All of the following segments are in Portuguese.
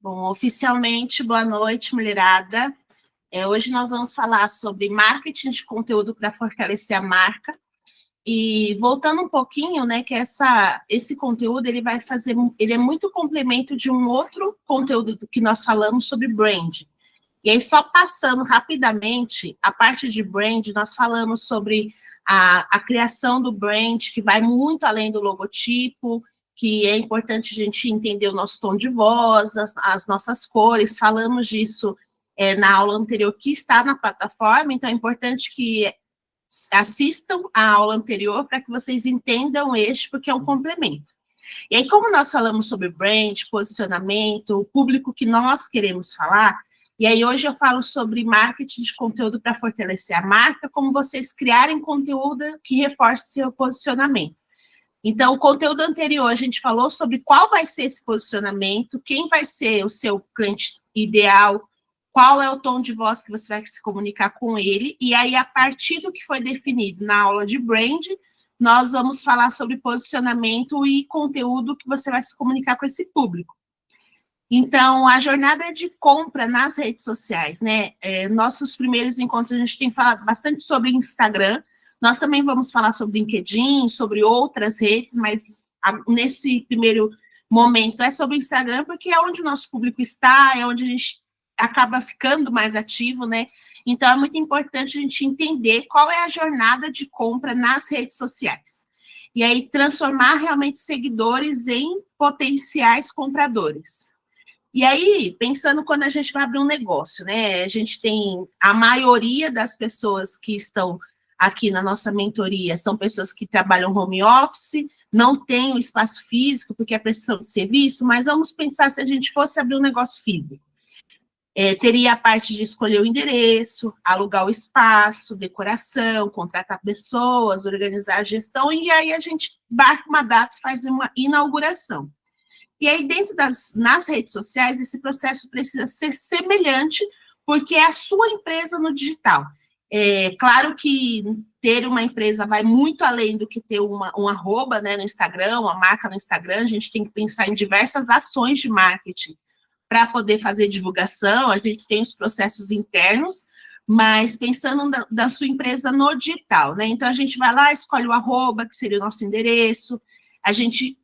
Bom, oficialmente, boa noite, mulherada. Hoje nós vamos falar sobre marketing de conteúdo para fortalecer a marca. E voltando um pouquinho, né, que esse conteúdo ele é muito complemento de um outro conteúdo que nós falamos sobre brand. E aí, só passando rapidamente, a parte de brand, nós falamos sobre a criação do brand, que vai muito além do logotipo, que é importante a gente entender o nosso tom de voz, as nossas cores, falamos disso na aula anterior, que está na plataforma, então é importante que assistam a aula anterior para que vocês entendam porque é um complemento. E aí, como nós falamos sobre brand, posicionamento, o público que nós queremos falar, e aí hoje eu falo sobre marketing de conteúdo para fortalecer a marca, como vocês criarem conteúdo que reforce seu posicionamento. Então, o conteúdo anterior a gente falou sobre qual vai ser esse posicionamento, quem vai ser o seu cliente ideal, qual é o tom de voz que você vai se comunicar com ele, e aí, a partir do que foi definido na aula de brand, nós vamos falar sobre posicionamento e conteúdo que você vai se comunicar com esse público. Então, a jornada de compra nas redes sociais, né? Nossos primeiros encontros, a gente tem falado bastante sobre Instagram, nós também vamos falar sobre LinkedIn, sobre outras redes, mas nesse primeiro momento é sobre Instagram, porque é onde o nosso público está, é onde a gente acaba ficando mais ativo, né? Então, é muito importante a gente entender qual é a jornada de compra nas redes sociais. E aí, transformar realmente seguidores em potenciais compradores. E aí, pensando quando a gente vai abrir um negócio, né? A gente tem a maioria das pessoas que estão aqui na nossa mentoria são pessoas que trabalham home office, não tem o espaço físico, porque é prestação de serviço, mas vamos pensar se a gente fosse abrir um negócio físico. Teria a parte de escolher o endereço, alugar o espaço, decoração, contratar pessoas, organizar a gestão, e aí a gente marca uma data e faz uma inauguração. E aí, nas redes sociais, esse processo precisa ser semelhante, porque é a sua empresa no digital. Claro que ter uma empresa vai muito além do que ter um arroba, né, no Instagram, uma marca no Instagram. A gente tem que pensar em diversas ações de marketing para poder fazer divulgação. A gente tem os processos internos, mas pensando da sua empresa no digital, né? Então, a gente vai lá, escolhe o arroba, que seria o nosso endereço, a gente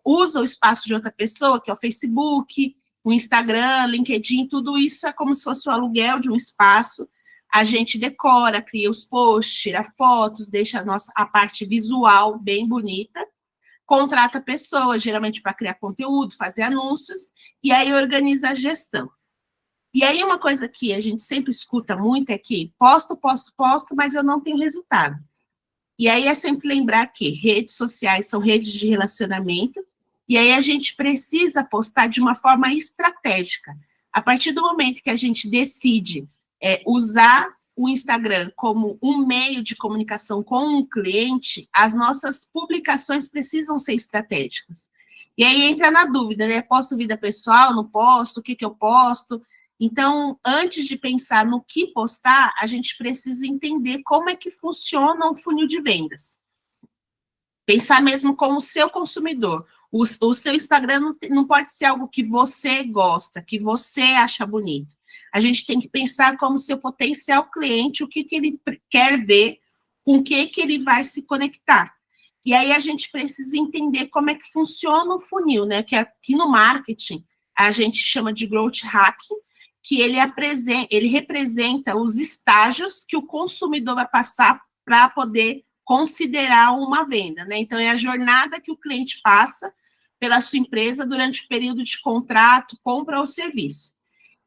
usa o espaço de outra pessoa, que é o Facebook, o Instagram, LinkedIn, tudo isso é como se fosse o aluguel de um espaço. A gente decora, cria os posts, tira fotos, deixa a parte visual bem bonita, contrata pessoas, geralmente para criar conteúdo, fazer anúncios, e aí organiza a gestão. E aí uma coisa que a gente sempre escuta muito é que posto, mas eu não tenho resultado. E aí é sempre lembrar que redes sociais são redes de relacionamento, e aí a gente precisa postar de uma forma estratégica. A partir do momento que a gente decide usar o Instagram como um meio de comunicação com um cliente, as nossas publicações precisam ser estratégicas. E aí entra na dúvida, né? Posto vida pessoal, não posto, o que eu posto? Então, antes de pensar no que postar, a gente precisa entender como é que funciona um funil de vendas. Pensar mesmo como o seu consumidor. O seu Instagram não pode ser algo que você gosta, que você acha bonito. A gente tem que pensar como seu potencial cliente, o que ele quer ver, com o que ele vai se conectar. E aí a gente precisa entender como é que funciona o funil, né? Que aqui no marketing a gente chama de growth hacking, que ele representa os estágios que o consumidor vai passar para poder considerar uma venda, né? Então, é a jornada que o cliente passa pela sua empresa durante o período de contrato, compra ou serviço.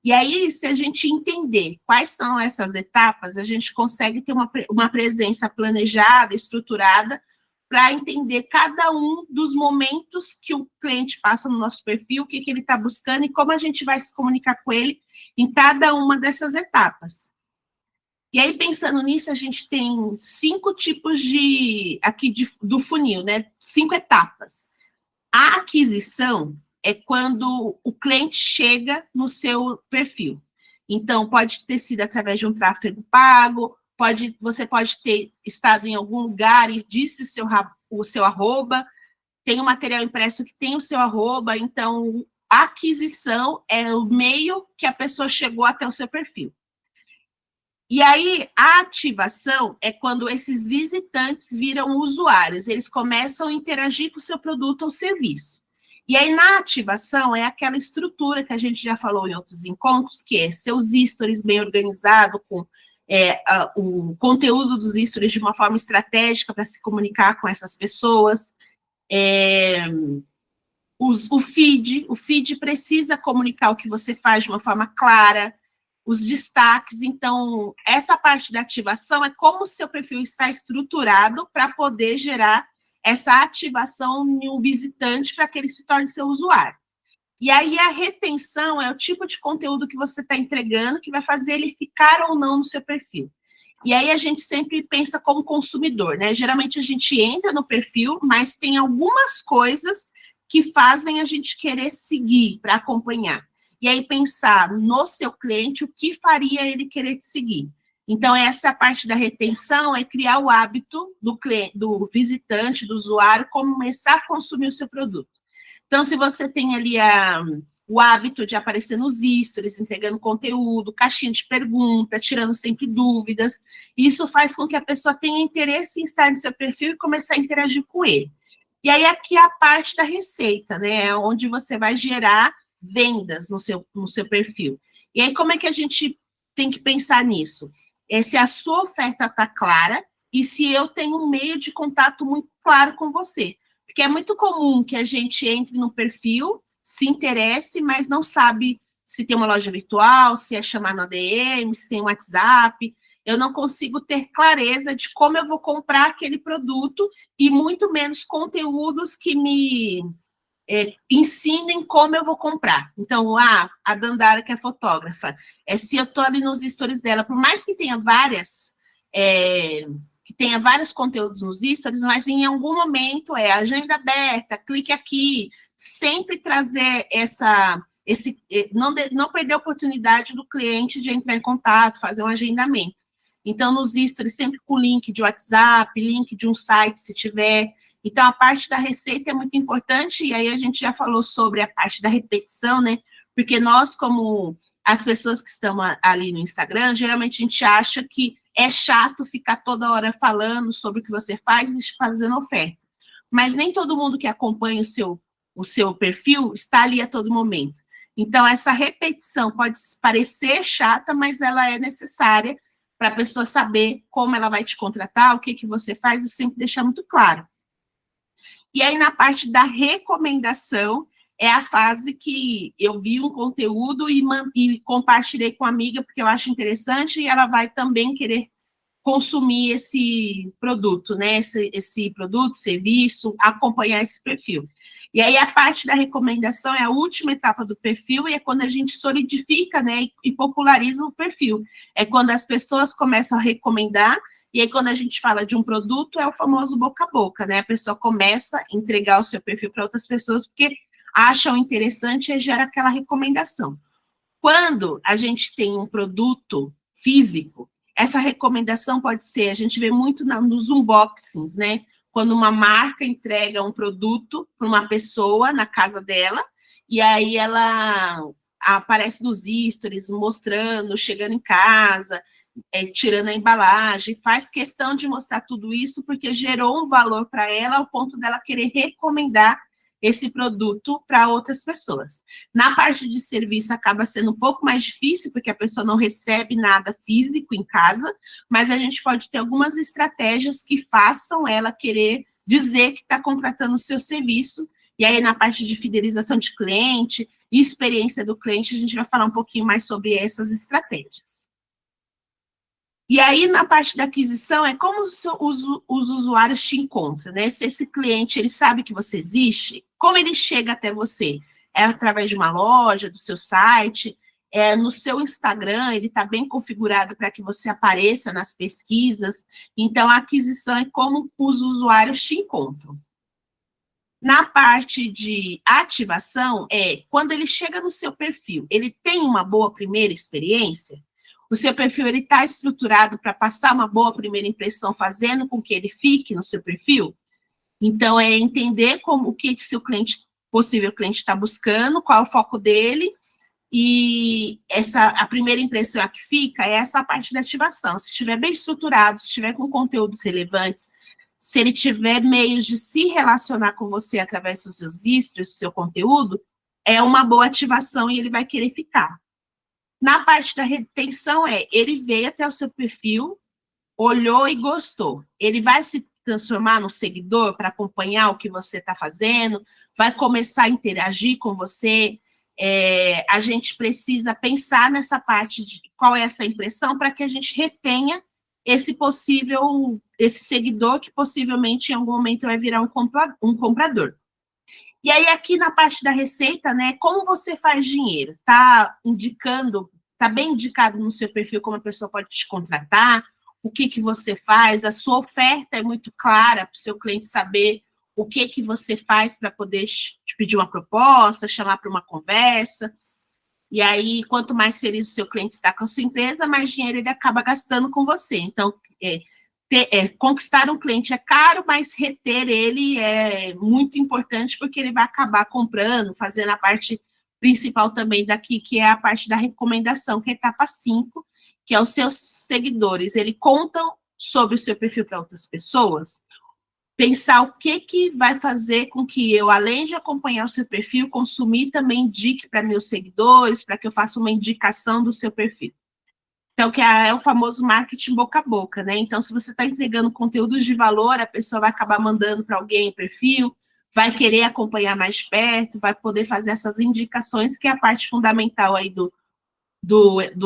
E aí, se a gente entender quais são essas etapas, a gente consegue ter uma presença planejada, estruturada, para entender cada um dos momentos que o cliente passa no nosso perfil, o que ele está buscando e como a gente vai se comunicar com ele em cada uma dessas etapas. E aí, pensando nisso, a gente tem 5 tipos do funil, né? 5 etapas. A aquisição é quando o cliente chega no seu perfil. Então, pode ter sido através de um tráfego pago, você pode ter estado em algum lugar e disse o seu arroba, tem um material impresso que tem o seu arroba, então a aquisição é o meio que a pessoa chegou até o seu perfil. E aí, a ativação é quando esses visitantes viram usuários, eles começam a interagir com o seu produto ou serviço. E aí, na ativação, é aquela estrutura que a gente já falou em outros encontros, que é seus stories bem organizados, com o conteúdo dos stories de uma forma estratégica para se comunicar com essas pessoas. O feed precisa comunicar o que você faz de uma forma clara, os destaques. Então, essa parte da ativação é como o seu perfil está estruturado para poder gerar essa ativação em um visitante para que ele se torne seu usuário. E aí a retenção é o tipo de conteúdo que você está entregando que vai fazer ele ficar ou não no seu perfil. E aí a gente sempre pensa como consumidor, né? Geralmente a gente entra no perfil, mas tem algumas coisas que fazem a gente querer seguir para acompanhar. E aí pensar no seu cliente o que faria ele querer te seguir. Então, essa parte da retenção é criar o hábito do visitante, do usuário, começar a consumir o seu produto. Então, se você tem ali o hábito de aparecer nos stories, entregando conteúdo, caixinha de pergunta, tirando sempre dúvidas, isso faz com que a pessoa tenha interesse em estar no seu perfil e começar a interagir com ele. E aí, aqui é a parte da receita, né? Onde você vai gerar vendas no seu perfil. E aí, como é que a gente tem que pensar nisso? Se a sua oferta está clara e se eu tenho um meio de contato muito claro com você. Porque é muito comum que a gente entre no perfil, se interesse, mas não sabe se tem uma loja virtual, se é chamar no ADM, se tem um WhatsApp. Eu não consigo ter clareza de como eu vou comprar aquele produto e muito menos conteúdos que me ensinem como eu vou comprar. Então, a Dandara, que é fotógrafa, se eu estou ali nos stories dela, por mais que tenha vários conteúdos nos stories, mas em algum momento agenda aberta, clique aqui, sempre trazer não perder a oportunidade do cliente de entrar em contato, fazer um agendamento. Então, nos stories, sempre com link de WhatsApp, link de um site, se tiver. Então, a parte da receita é muito importante, e aí a gente já falou sobre a parte da repetição, né? Porque nós, como as pessoas que estão ali no Instagram, geralmente a gente acha que é chato ficar toda hora falando sobre o que você faz e fazendo oferta. Mas nem todo mundo que acompanha o seu perfil está ali a todo momento. Então, essa repetição pode parecer chata, mas ela é necessária para a pessoa saber como ela vai te contratar, o que você faz, e sempre deixar muito claro. E aí, na parte da recomendação, é a fase que eu vi um conteúdo e compartilhei com a amiga, porque eu acho interessante, e ela vai também querer consumir esse produto, né? Esse produto, serviço, acompanhar esse perfil. E aí, a parte da recomendação é a última etapa do perfil, e é quando a gente solidifica, né, e populariza o perfil. É quando as pessoas começam a recomendar. E aí, quando a gente fala de um produto, é o famoso boca a boca, né? A pessoa começa a entregar o seu perfil para outras pessoas porque acham interessante e gera aquela recomendação. Quando a gente tem um produto físico, essa recomendação pode ser, a gente vê muito nos unboxings, né? Quando uma marca entrega um produto para uma pessoa na casa dela, e aí ela aparece nos stories, mostrando, chegando em casa, tirando a embalagem, faz questão de mostrar tudo isso porque gerou um valor para ela ao ponto dela querer recomendar esse produto para outras pessoas. Na parte de serviço acaba sendo um pouco mais difícil porque a pessoa não recebe nada físico em casa, mas a gente pode ter algumas estratégias que façam ela querer dizer que está contratando o seu serviço. E aí na parte de fidelização de cliente e experiência do cliente, a gente vai falar um pouquinho mais sobre essas estratégias. E aí, na parte da aquisição, é como os usuários te encontram, né? Se esse cliente, ele sabe que você existe, como ele chega até você? É através de uma loja, do seu site, no seu Instagram, ele está bem configurado para que você apareça nas pesquisas. Então, a aquisição é como os usuários te encontram. Na parte de ativação, quando ele chega no seu perfil, ele tem uma boa primeira experiência, o seu perfil está estruturado para passar uma boa primeira impressão, fazendo com que ele fique no seu perfil. Então, é entender o que seu possível cliente está buscando, qual é o foco dele, e a primeira impressão que fica é essa parte da ativação. Se estiver bem estruturado, se estiver com conteúdos relevantes, se ele tiver meios de se relacionar com você através dos seus stories, do seu conteúdo, é uma boa ativação e ele vai querer ficar. Na parte da retenção, ele veio até o seu perfil, olhou e gostou. Ele vai se transformar no seguidor para acompanhar o que você está fazendo, vai começar a interagir com você. A gente precisa pensar nessa parte de qual é essa impressão para que a gente retenha esse seguidor que possivelmente em algum momento vai virar um comprador. E aí, aqui na parte da receita, né, como você faz dinheiro? Está bem indicado no seu perfil como a pessoa pode te contratar, o que você faz, a sua oferta é muito clara para o seu cliente saber o que você faz para poder te pedir uma proposta, chamar para uma conversa. E aí, quanto mais feliz o seu cliente está com a sua empresa, mais dinheiro ele acaba gastando com você. Então, conquistar um cliente é caro, mas reter ele é muito importante, porque ele vai acabar comprando, fazendo a parte principal também daqui, que é a parte da recomendação, que é a etapa 5, que é os seus seguidores. Eles contam sobre o seu perfil para outras pessoas, pensar o que vai fazer com que eu, além de acompanhar o seu perfil, consumir, também indique para meus seguidores, para que eu faça uma indicação do seu perfil. Então, que é o famoso marketing boca a boca, né? Então, se você está entregando conteúdos de valor, a pessoa vai acabar mandando para alguém o perfil, vai querer acompanhar mais perto, vai poder fazer essas indicações, que é a parte fundamental aí do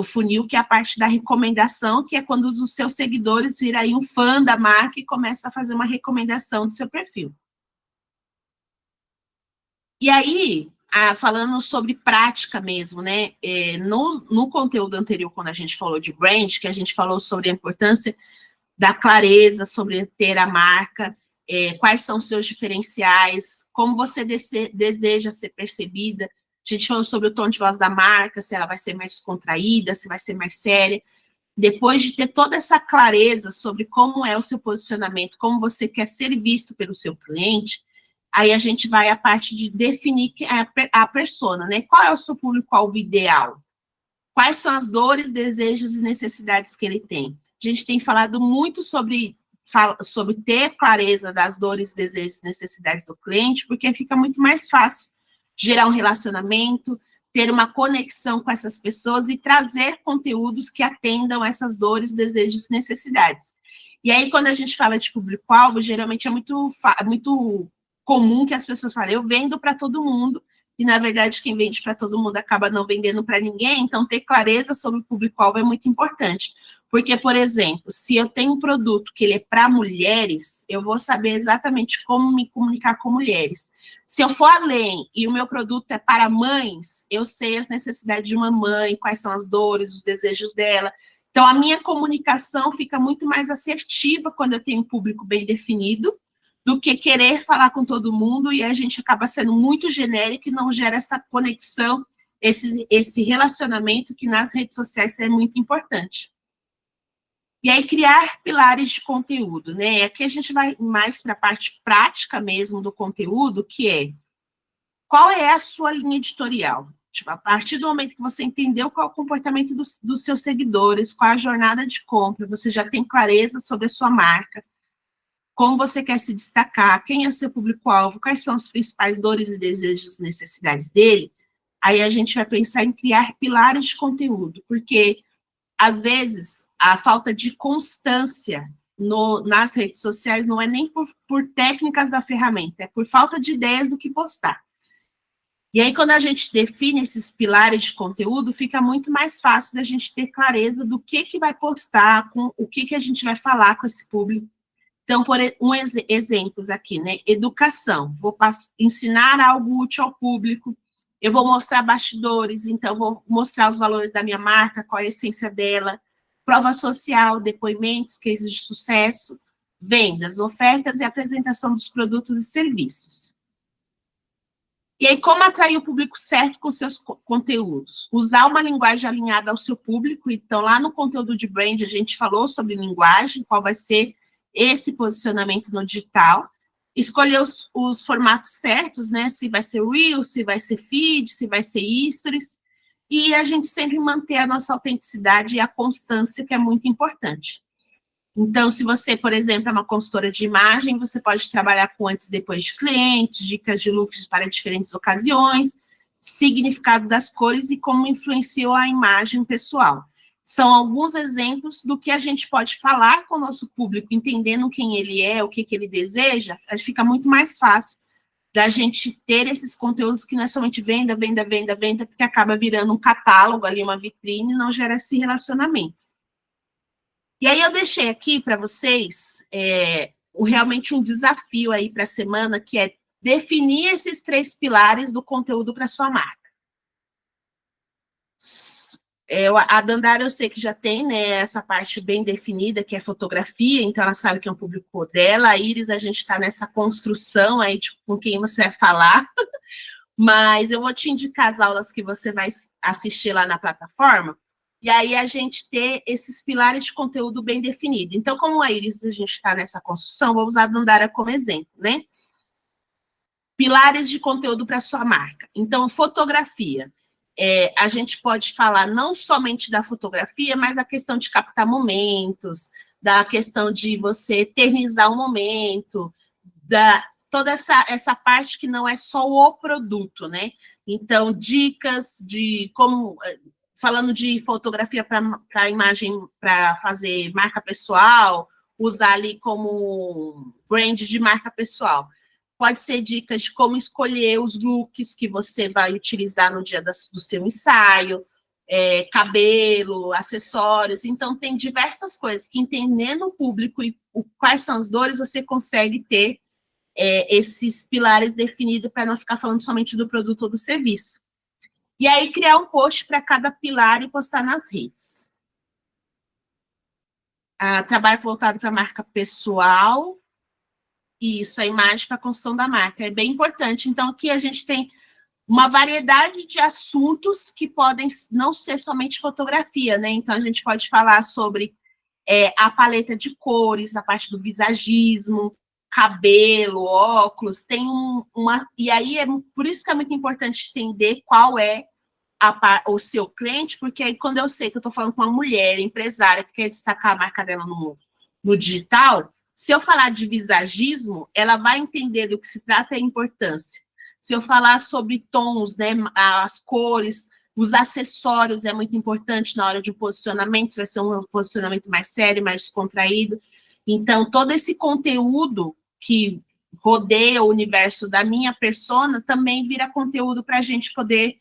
funil, que é a parte da recomendação, que é quando os seus seguidores viram aí um fã da marca e começam a fazer uma recomendação do seu perfil. E aí, falando sobre prática mesmo, né? No conteúdo anterior, quando a gente falou de brand, que a gente falou sobre a importância da clareza, sobre ter a marca, quais são os seus diferenciais, como você deseja ser percebida. A gente falou sobre o tom de voz da marca, se ela vai ser mais contraída, se vai ser mais séria. Depois de ter toda essa clareza sobre como é o seu posicionamento, como você quer ser visto pelo seu cliente, aí a gente vai à parte de definir a persona, né? Qual é o seu público-alvo ideal? Quais são as dores, desejos e necessidades que ele tem? A gente tem falado muito sobre ter clareza das dores, desejos e necessidades do cliente, porque fica muito mais fácil gerar um relacionamento, ter uma conexão com essas pessoas e trazer conteúdos que atendam essas dores, desejos e necessidades. E aí, quando a gente fala de público-alvo, geralmente é muito comum que as pessoas falem, eu vendo para todo mundo, e, na verdade, quem vende para todo mundo acaba não vendendo para ninguém, então ter clareza sobre o público-alvo é muito importante. Porque, por exemplo, se eu tenho um produto que ele é para mulheres, eu vou saber exatamente como me comunicar com mulheres. Se eu for além e o meu produto é para mães, eu sei as necessidades de uma mãe, quais são as dores, os desejos dela. Então, a minha comunicação fica muito mais assertiva quando eu tenho um público bem definido, do que querer falar com todo mundo, e a gente acaba sendo muito genérico e não gera essa conexão, esse relacionamento que nas redes sociais é muito importante. E aí, criar pilares de conteúdo, né? Aqui a gente vai mais para a parte prática mesmo do conteúdo, que é qual é a sua linha editorial? Tipo, a partir do momento que você entendeu qual é o comportamento dos seus seguidores, qual é a jornada de compra, você já tem clareza sobre a sua marca, como você quer se destacar, quem é o seu público-alvo, quais são as principais dores e desejos e necessidades dele, aí a gente vai pensar em criar pilares de conteúdo, porque, às vezes, a falta de constância nas redes sociais não é nem por técnicas da ferramenta, é por falta de ideias do que postar. E aí, quando a gente define esses pilares de conteúdo, fica muito mais fácil da gente ter clareza do que vai postar, com o que a gente vai falar com esse público. Então, por exemplos aqui, né? Educação, vou ensinar algo útil ao público, eu vou mostrar bastidores, então vou mostrar os valores da minha marca, qual é a essência dela, prova social, depoimentos, cases de sucesso, vendas, ofertas e apresentação dos produtos e serviços. E aí, como atrair o público certo com seus conteúdos? Usar uma linguagem alinhada ao seu público. Então, lá no conteúdo de brand, a gente falou sobre linguagem, qual vai ser esse posicionamento no digital. Escolher os formatos certos, né? Se vai ser Reels, se vai ser feed, se vai ser stories. E a gente sempre manter a nossa autenticidade e a constância, que é muito importante. Então, se você, por exemplo, é uma consultora de imagem, você pode trabalhar com antes e depois de clientes, dicas de looks para diferentes ocasiões, significado das cores e como influenciou a imagem pessoal. São alguns exemplos do que a gente pode falar com o nosso público, entendendo quem ele é, o que ele deseja, fica muito mais fácil da gente ter esses conteúdos que não é somente venda, venda, venda, venda, porque acaba virando um catálogo ali, uma vitrine, e não gera esse relacionamento. E aí eu deixei aqui para vocês realmente um desafio aí para a semana, que é definir esses 3 pilares do conteúdo para sua marca. A Dandara eu sei que já tem, né, essa parte bem definida, que é fotografia, então ela sabe que é um público dela. A Iris, a gente está nessa construção aí de com quem você vai falar, mas eu vou te indicar as aulas que você vai assistir lá na plataforma, e aí a gente ter esses pilares de conteúdo bem definido. Então, como a Iris, a gente está nessa construção, vou usar a Dandara como exemplo, né? Pilares de conteúdo para sua marca. Então, fotografia. A gente pode falar não somente da fotografia, mas a questão de captar momentos, da questão de você eternizar o momento, toda essa parte que não é só o produto, né? Então, dicas de como... Falando de fotografia para imagem, para fazer marca pessoal, usar ali como brand de marca pessoal. Pode ser dicas de como escolher os looks que você vai utilizar no dia do seu ensaio, cabelo, acessórios. Então, tem diversas coisas que, entendendo o público e quais são as dores, você consegue ter esses pilares definidos para não ficar falando somente do produto ou do serviço. E aí, criar um post para cada pilar e postar nas redes. Trabalho voltado para a marca pessoal. Isso, a imagem para a construção da marca. É bem importante. Então, aqui a gente tem uma variedade de assuntos que podem não ser somente fotografia, né? Então, a gente pode falar sobre a paleta de cores, a parte do visagismo, cabelo, óculos. Tem E aí, por isso que é muito importante entender qual é o seu cliente, porque aí quando eu sei que eu estou falando com uma mulher empresária que quer destacar a marca dela no digital, se eu falar de visagismo, ela vai entender do que se trata e a importância. Se eu falar sobre tons, né, as cores, os acessórios, é muito importante na hora de um posicionamento, vai ser um posicionamento mais sério, mais descontraído. Então, todo esse conteúdo que rodeia o universo da minha persona também vira conteúdo para a gente poder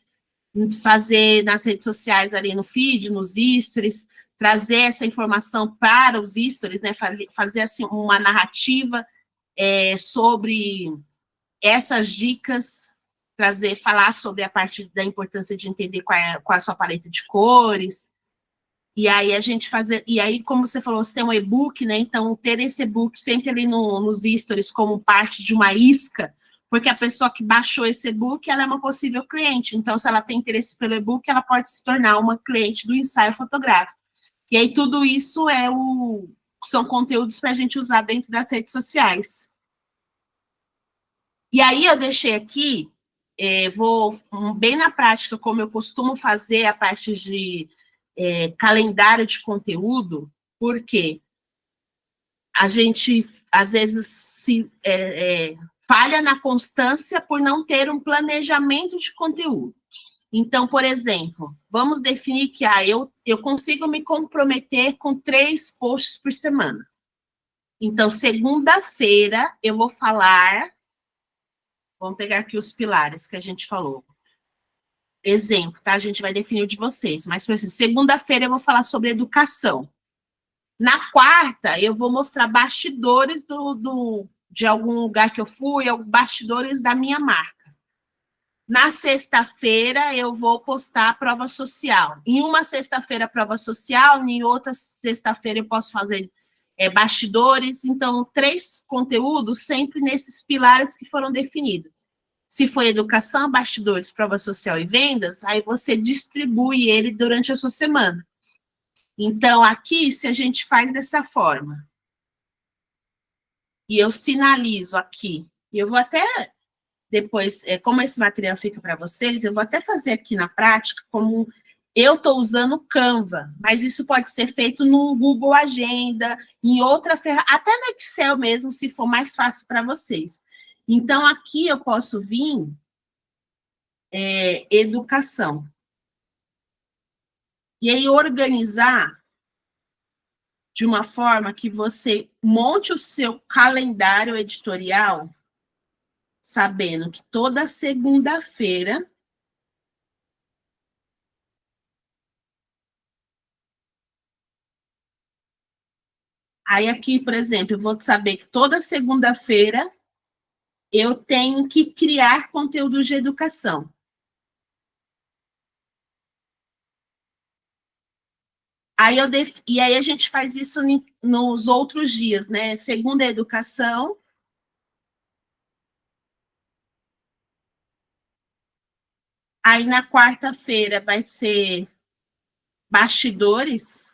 fazer nas redes sociais ali no feed, nos stories, trazer essa informação para os stories, né? Fazer assim, uma narrativa sobre essas dicas, falar sobre a parte da importância de entender qual é a sua paleta de cores. E aí como você falou, você tem um e-book, né? Então, ter esse e-book sempre ali nos stories como parte de uma isca, porque a pessoa que baixou esse e-book, ela é uma possível cliente. Então, se ela tem interesse pelo e-book, ela pode se tornar uma cliente do ensaio fotográfico. E aí, tudo isso são conteúdos para a gente usar dentro das redes sociais. E aí, eu deixei aqui, vou bem na prática, como eu costumo fazer a parte de calendário de conteúdo, porque a gente, às vezes, falha na constância por não ter um planejamento de conteúdo. Então, por exemplo, vamos definir que eu consigo me comprometer com 3 posts por semana. Então, segunda-feira, eu vou falar... Vamos pegar aqui os pilares que a gente falou. Exemplo, tá? A gente vai definir o de vocês. Mas, por exemplo, segunda-feira eu vou falar sobre educação. Na quarta, eu vou mostrar bastidores de algum lugar que eu fui, bastidores da minha marca. Na sexta-feira, eu vou postar a prova social. Em uma sexta-feira, prova social, em outra sexta-feira, eu posso fazer bastidores. Então, 3 conteúdos sempre nesses pilares que foram definidos. Se for educação, bastidores, prova social e vendas, aí você distribui ele durante a sua semana. Então, aqui, se a gente faz dessa forma, e eu sinalizo aqui, e eu vou até depois, como esse material fica para vocês, eu vou até fazer aqui na prática, como eu estou usando o Canva, mas isso pode ser feito no Google Agenda, em outra ferramenta, até no Excel mesmo, se for mais fácil para vocês. Então, aqui eu posso vir educação. E aí, organizar de uma forma que você monte o seu calendário editorial, sabendo que toda segunda-feira aí aqui, por exemplo, eu vou saber que toda segunda-feira eu tenho que criar conteúdo de educação. E aí a gente faz isso nos outros dias, né? Segunda é educação. Aí na quarta-feira vai ser bastidores.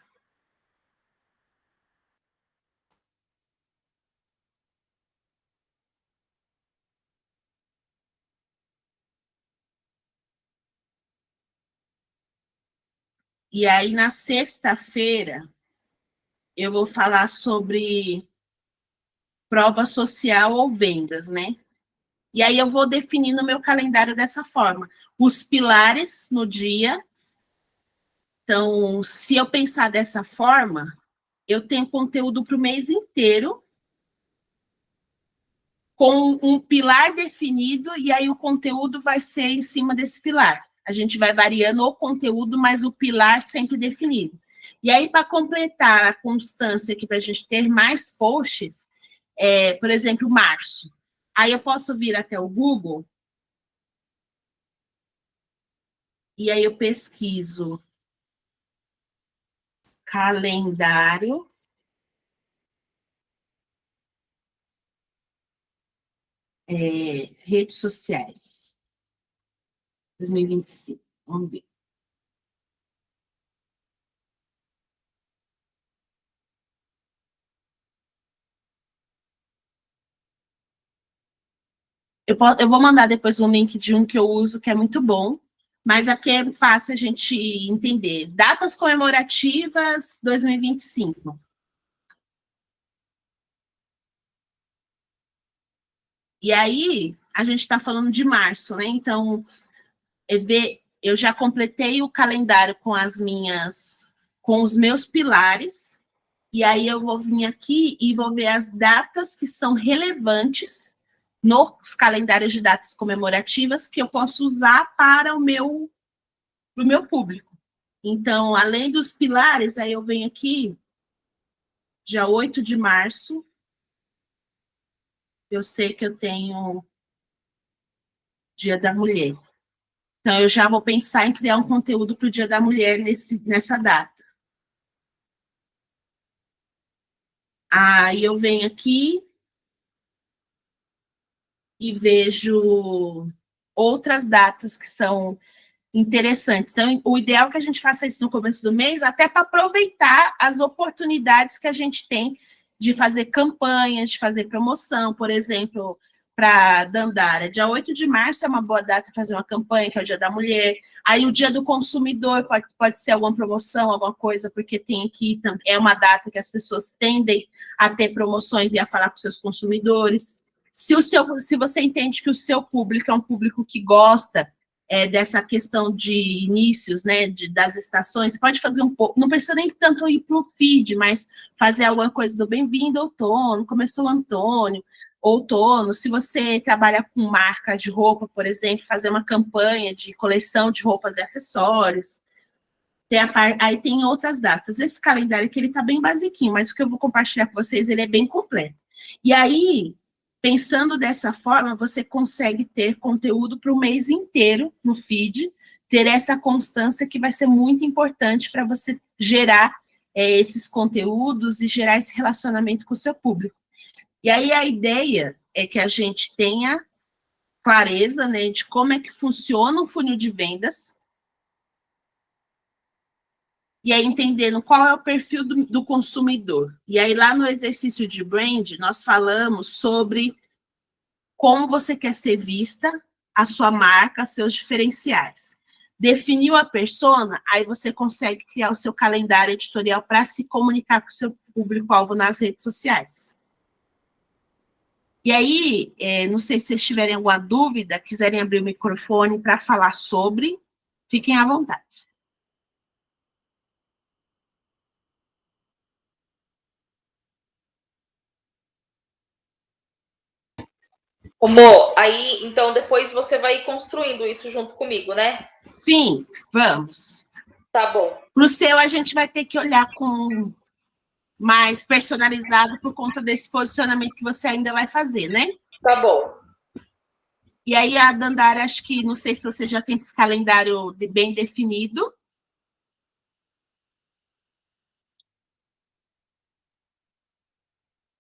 E aí na sexta-feira eu vou falar sobre prova social ou vendas, né? E aí eu vou definir no meu calendário dessa forma. Os pilares no dia. Então, se eu pensar dessa forma, eu tenho conteúdo para o mês inteiro, com um pilar definido, e aí o conteúdo vai ser em cima desse pilar. A gente vai variando o conteúdo, mas o pilar sempre definido. E aí, para completar a constância aqui, para a gente ter mais posts, por exemplo, março. Aí eu posso vir até o Google, e aí eu pesquiso calendário redes sociais, 2025. Vamos ver. Eu vou mandar depois um link de um que eu uso, que é muito bom, mas aqui é fácil a gente entender. Datas comemorativas 2025. E aí, a gente está falando de março, né? Então, eu já completei o calendário com os meus pilares, e aí eu vou vir aqui e vou ver as datas que são relevantes nos calendários de datas comemorativas que eu posso usar para o meu público. Então, além dos pilares, aí eu venho aqui, dia 8 de março, eu sei que eu tenho Dia da Mulher. Então, eu já vou pensar em criar um conteúdo para o Dia da Mulher nessa data. Aí eu venho aqui e vejo outras datas que são interessantes. Então, o ideal é que a gente faça isso no começo do mês, até para aproveitar as oportunidades que a gente tem de fazer campanhas, de fazer promoção, por exemplo, para Dandara. Dia 8 de março é uma boa data para fazer uma campanha, que é o Dia da Mulher. Aí o Dia do Consumidor pode ser alguma promoção, alguma coisa, porque tem aqui, é uma data que as pessoas tendem a ter promoções e a falar com seus consumidores. Se você entende que o seu público é um público que gosta dessa questão de inícios, né, das estações, pode fazer um pouco, não precisa nem tanto ir para o feed, mas fazer alguma coisa do bem-vindo outono, começou o Antônio, outono, se você trabalha com marca de roupa, por exemplo, fazer uma campanha de coleção de roupas e acessórios, aí tem outras datas. Esse calendário aqui, ele está bem basiquinho, mas o que eu vou compartilhar com vocês, ele é bem completo. E aí, pensando dessa forma, você consegue ter conteúdo para o mês inteiro no feed, ter essa constância que vai ser muito importante para você gerar esses conteúdos e gerar esse relacionamento com o seu público. E aí a ideia é que a gente tenha clareza, né, de como é que funciona o funil de vendas, e aí entendendo qual é o perfil do consumidor. E aí lá no exercício de brand, nós falamos sobre como você quer ser vista, a sua marca, seus diferenciais. Definiu a persona, aí você consegue criar o seu calendário editorial para se comunicar com o seu público-alvo nas redes sociais. E aí, não sei se vocês tiverem alguma dúvida, quiserem abrir o microfone para falar sobre, fiquem à vontade. Mo, aí, então, depois você vai construindo isso junto comigo, né? Sim, vamos. Tá bom. Para o seu, a gente vai ter que olhar com mais personalizado por conta desse posicionamento que você ainda vai fazer, né? Tá bom. E aí, a Dandara, acho que, não sei se você já tem esse calendário bem definido.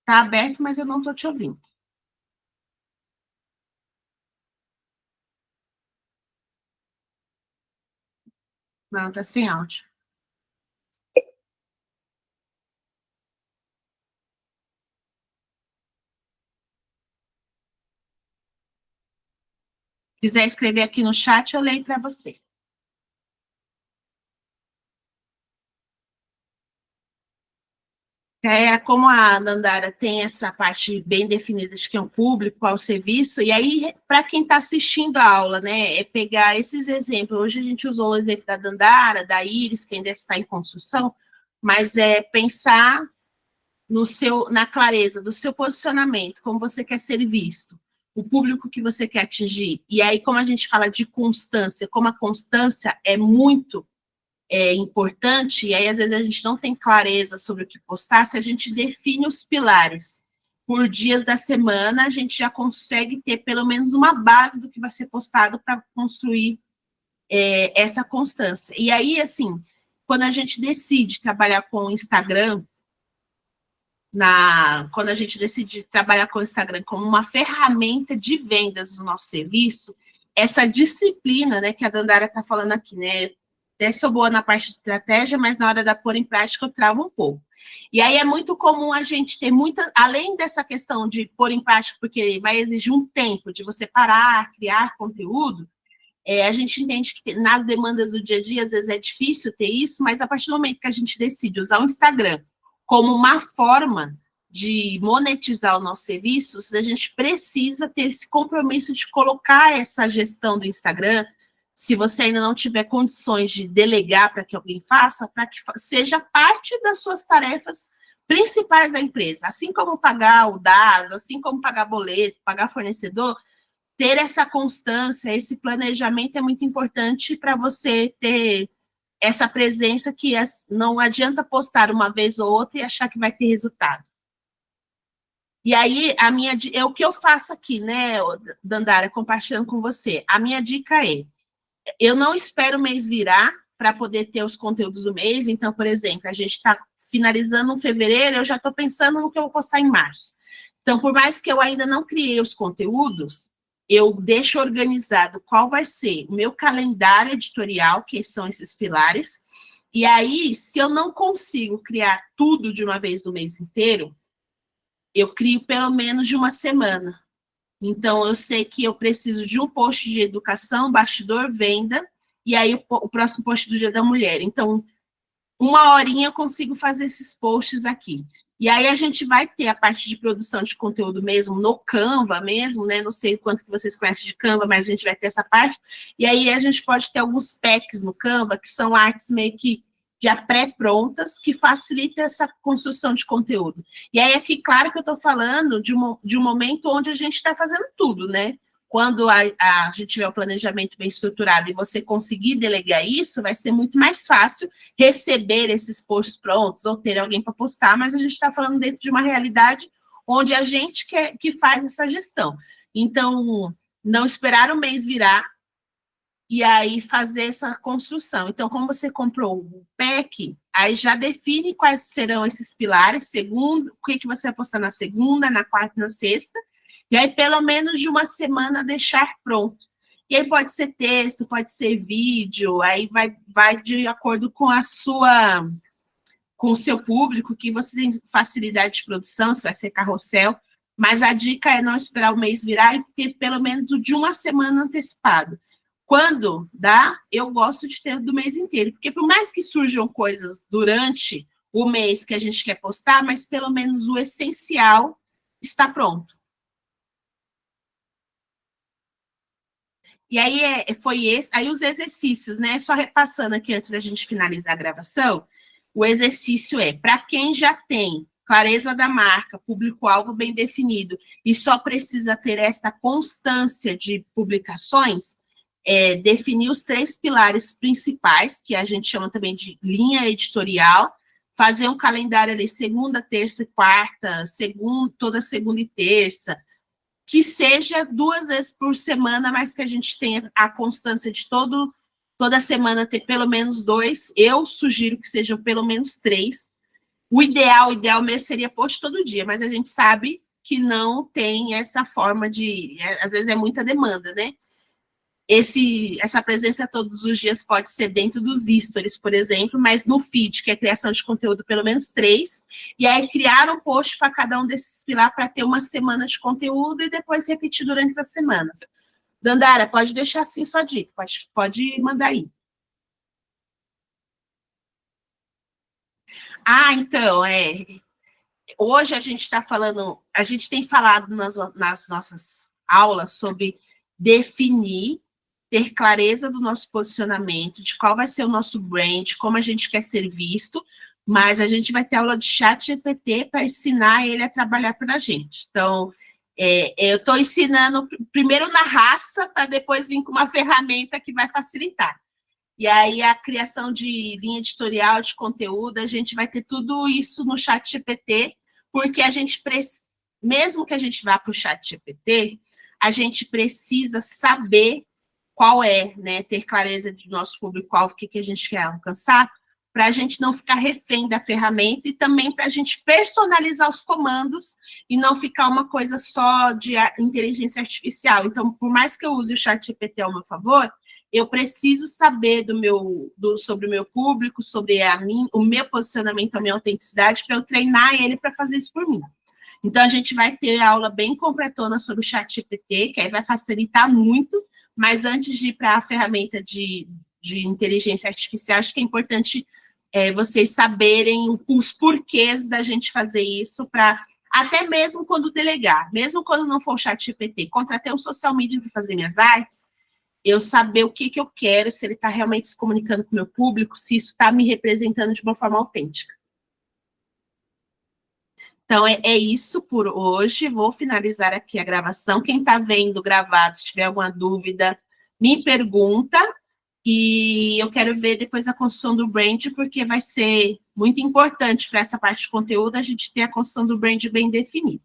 Está aberto, mas eu não estou te ouvindo. Não, está sem áudio. Se quiser escrever aqui no chat, eu leio para você. Como a Nandara tem essa parte bem definida de quem é o público, qual é o serviço, e aí, para quem está assistindo a aula, né, é pegar esses exemplos. Hoje a gente usou o exemplo da Dandara, da Iris, que ainda está em construção, mas é pensar na clareza do seu posicionamento, como você quer ser visto, o público que você quer atingir. E aí, como a gente fala de constância, como a constância é muito importante, e aí às vezes a gente não tem clareza sobre o que postar, se a gente define os pilares por dias da semana, a gente já consegue ter pelo menos uma base do que vai ser postado para construir essa constância. E aí, assim, quando a gente decide trabalhar com o Instagram, quando a gente decide trabalhar com o Instagram como uma ferramenta de vendas do nosso serviço, essa disciplina, né, que a Dandara está falando aqui, né, até sou boa na parte de estratégia, mas na hora da pôr em prática eu travo um pouco. E aí é muito comum a gente ter além dessa questão de pôr em prática, porque vai exigir um tempo de você parar, criar conteúdo, a gente entende que nas demandas do dia a dia, às vezes é difícil ter isso, mas a partir do momento que a gente decide usar o Instagram como uma forma de monetizar o nosso serviço, a gente precisa ter esse compromisso de colocar essa gestão do Instagram, se você ainda não tiver condições de delegar para que alguém faça, para que seja parte das suas tarefas principais da empresa. Assim como pagar o DAS, assim como pagar boleto, pagar fornecedor, ter essa constância, esse planejamento é muito importante para você ter essa presença que não adianta postar uma vez ou outra e achar que vai ter resultado. E aí, o que eu faço aqui, né, Dandara, compartilhando com você, a minha dica eu não espero o mês virar para poder ter os conteúdos do mês. Então, por exemplo, a gente está finalizando um fevereiro, eu já estou pensando no que eu vou postar em março. Então, por mais que eu ainda não criei os conteúdos, eu deixo organizado qual vai ser o meu calendário editorial, que são esses pilares. E aí, se eu não consigo criar tudo de uma vez no mês inteiro, eu crio pelo menos de uma semana. Então, eu sei que eu preciso de um post de educação, bastidor, venda, e aí o próximo post do Dia da Mulher. Então, uma horinha eu consigo fazer esses posts aqui. E aí a gente vai ter a parte de produção de conteúdo mesmo no Canva mesmo, né? Não sei quanto que vocês conhecem de Canva, mas a gente vai ter essa parte. E aí a gente pode ter alguns packs no Canva, que são artes meio que já pré-prontas, que facilitam essa construção de conteúdo. E aí aqui, claro que eu estou falando de um momento onde a gente está fazendo tudo, né? Quando a gente tiver o planejamento bem estruturado e você conseguir delegar isso, vai ser muito mais fácil receber esses posts prontos ou ter alguém para postar, mas a gente está falando dentro de uma realidade onde a gente que faz essa gestão. Então, não esperar o mês virar e aí fazer essa construção. Então, como você comprou o pack, aí já define quais serão esses pilares, segundo, o que você vai postar na segunda, na quarta e na sexta, E aí, pelo menos de uma semana, deixar pronto. E aí pode ser texto, pode ser vídeo, aí vai de acordo com com o seu público, que você tem facilidade de produção, se vai ser carrossel, mas a dica é não esperar o mês virar e ter pelo menos de uma semana antecipado. Quando dá, eu gosto de ter do mês inteiro, porque por mais que surjam coisas durante o mês que a gente quer postar, mas pelo menos o essencial está pronto. E aí foi esse, aí os exercícios, né? Só repassando aqui antes da gente finalizar a gravação, o exercício é para quem já tem clareza da marca, público-alvo bem definido, e só precisa ter essa constância de publicações, definir os 3 pilares principais, que a gente chama também de linha editorial, fazer um calendário ali segunda, terça e quarta, toda segunda e terça, que seja 2 vezes por semana, mas que a gente tenha a constância de toda semana ter pelo menos 2. Eu sugiro que sejam pelo menos 3. O ideal mesmo seria post todo dia, mas a gente sabe que não tem essa forma às vezes é muita demanda, né? Essa presença todos os dias pode ser dentro dos stories, por exemplo, mas no feed, que é criação de conteúdo, pelo menos 3, e aí criar um post para cada um desses pilares para ter uma semana de conteúdo e depois repetir durante as semanas. Dandara, pode deixar assim sua dica, pode mandar aí. Então, hoje a gente tem falado nas nossas aulas sobre definir, ter clareza do nosso posicionamento, de qual vai ser o nosso brand, como a gente quer ser visto, mas a gente vai ter aula de chat GPT para ensinar ele a trabalhar para a gente. Então, eu estou ensinando primeiro na raça, para depois vir com uma ferramenta que vai facilitar. E aí, a criação de linha editorial, de conteúdo, a gente vai ter tudo isso no chat GPT, porque a gente, mesmo que a gente vá para o chat GPT, a gente precisa saber qual né, ter clareza do nosso público-alvo, o que a gente quer alcançar, para a gente não ficar refém da ferramenta e também para a gente personalizar os comandos e não ficar uma coisa só de inteligência artificial. Então, por mais que eu use o chat GPT ao meu favor, eu preciso saber sobre o meu público, sobre o meu posicionamento, a minha autenticidade, para eu treinar ele para fazer isso por mim. Então, a gente vai ter aula bem completona sobre o chat GPT, que aí vai facilitar muito, mas antes de ir para a ferramenta de inteligência artificial, acho que é importante vocês saberem os porquês da gente fazer isso, para até mesmo quando delegar, mesmo quando não for o chat GPT, contratei um social media para fazer minhas artes, eu saber o que eu quero, se ele está realmente se comunicando com o meu público, se isso está me representando de uma forma autêntica. Então, é isso por hoje. Vou finalizar aqui a gravação. Quem está vendo gravado, se tiver alguma dúvida, me pergunta. E eu quero ver depois a construção do brand, porque vai ser muito importante para essa parte de conteúdo a gente ter a construção do brand bem definida.